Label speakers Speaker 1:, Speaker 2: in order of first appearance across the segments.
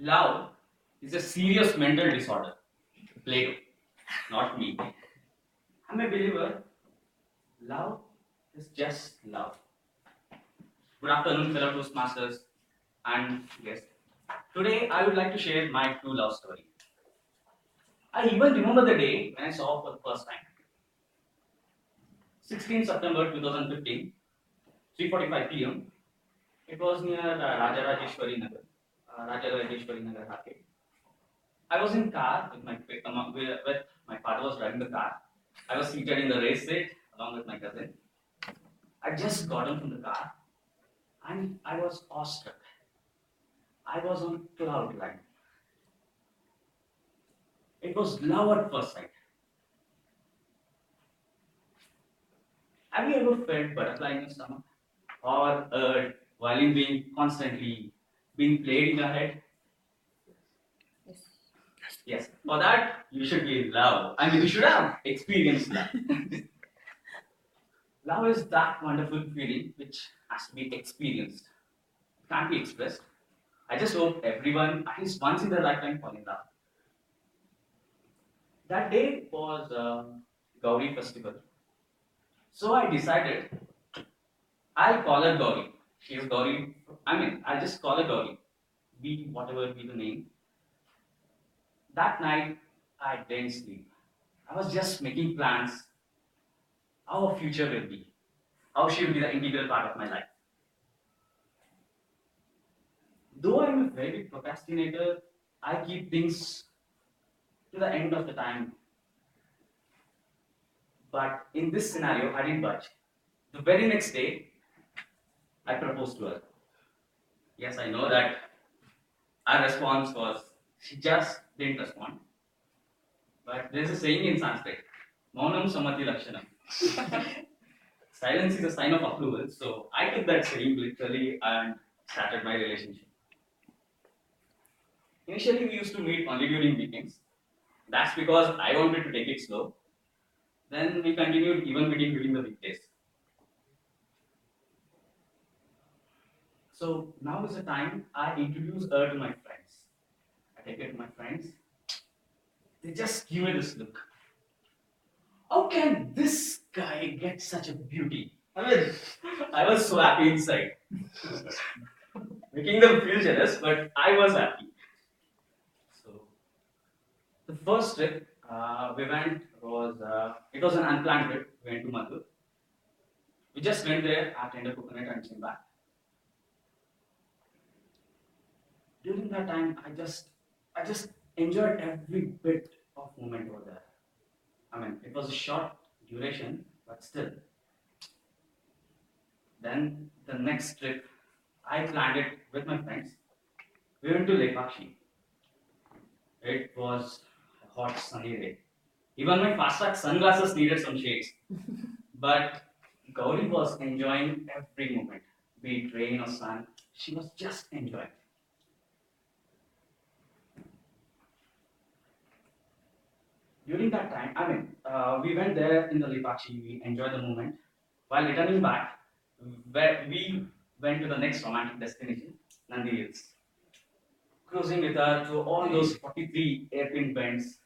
Speaker 1: Love is a serious mental disorder. Plato, not me. I'm a believer. Love is just love. Good afternoon, fellow Toastmasters and guests. Today, I would like to share my true love story. I even remember the day when I saw her for the first time. 16 September 2015, 3:45 p.m. It was near Rajarajeshwari Nagar, Rajarajeshwari Nagar Arcade. I was in car with with my father was driving the car. I was seated in the race seat along with my cousin. I just got in from the car and I was awestruck. I was on cloud nine. It was love at first sight. Have you ever felt butterfly in your stomach or heard violin being constantly being played in your head? Yes. For that, you should be in love. I mean, you should have experienced love. Love is that wonderful feeling which has to be experienced. It can't be expressed. I just hope everyone, at least once in their lifetime, fall in love. That day was Gauri festival. So I decided I'll call her Gauri. She is Gauri. I mean, I'll just call her Gauri. Be whatever be the name. That night, I didn't sleep. I was just making plans how our future will be, how she will be the integral part of my life. Though I'm a very big procrastinator, I keep things to the end of the time. But in this scenario, I didn't budge. The very next day, I proposed to her. Yes, I know that our response was she just didn't respond. But there's a saying in Sanskrit, Maunam Samati Lakshanam. Silence is a sign of approval. So I took that saying literally and started my relationship. Initially, we used to meet only during weekends. That's because I wanted to take it slow. Then we continued even meeting during the weekdays. So now is the time I introduce her to my friends. I take her to my friends. They just give me this look. How can this guy get such a beauty? I mean, I was so happy inside. Making them feel jealous, but I was happy. So the first trip we went was it was an unplanned trip. We went to Madhur. We just went there, attended coconut and came back. During that time, I just enjoyed every bit of moment over there. I mean, it was a short duration, but still. Then the next trip, I planned it with my friends. We went to Lake Pakshi. It was a hot sunny day. Even my fast track sunglasses needed some shades. But Gauri was enjoying every moment, be it rain or sun. She was just enjoying. During that time, we went there in the Lipakshi, we enjoyed the moment. While returning back, where we went to the next romantic destination, Nandi Hills. Cruising with her through all those 43 airpin bends,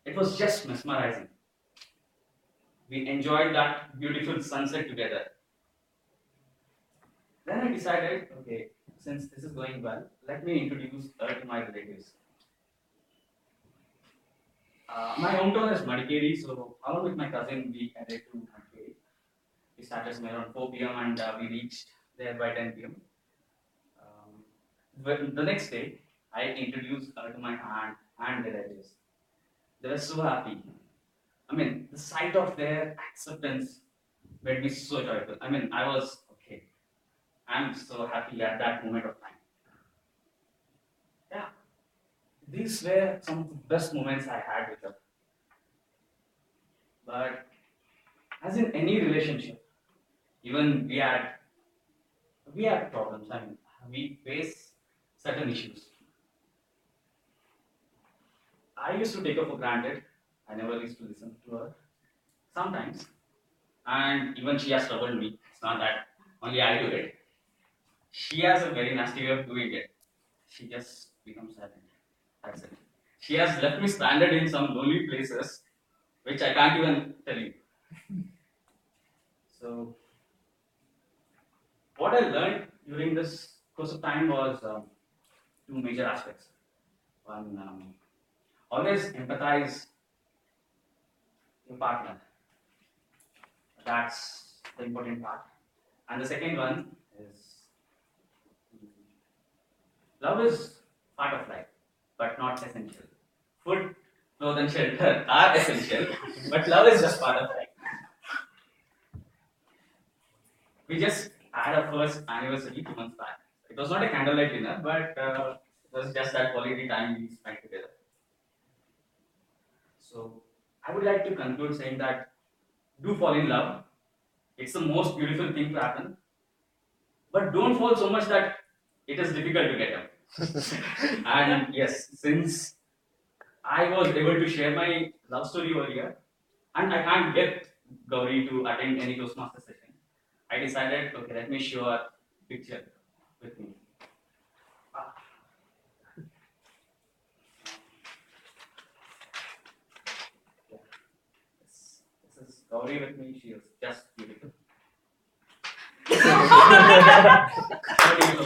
Speaker 1: it was just mesmerizing. We enjoyed that beautiful sunset together. Then I decided, okay, since this is going well, let me introduce her to my relatives. My hometown is Madikeri, so along with my cousin, we headed to Madikeri. We started somewhere around 4 p.m. and we reached there by 10 p.m. The next day, I introduced her to my aunt and the relatives. They were so happy. I mean, the sight of their acceptance made me so joyful. I mean, I was okay. I'm so happy at that moment of time. Yeah, these were some of the best moments I had with her. But as in any relationship, even we had problems. I mean, we face certain issues. I used to take her for granted. I never used to listen to her. Sometimes, and even she has troubled me. It's not that only I do it. She has a very nasty way of doing it. She just become silent. That's it. She has left me stranded in some lonely places, which I can't even tell you. So, what I learned during this course of time was two major aspects. One, always empathize your partner. That's the important part. And the second one is love is part of life, but not essential. Food, clothes, and shelter are essential, but love is just part of life. We just had our first anniversary 2 months back. It was not a candlelight dinner, but it was just that quality time we spent together. So I would like to conclude saying that do fall in love. It's the most beautiful thing to happen. But don't fall so much that it is difficult to get up. And yes, since I was able to share my love story earlier, and I can't get Gauri to attend any Toastmaster session, I decided, okay, let me show a picture with me. Yeah. This is Gauri with me. She is just beautiful. So beautiful.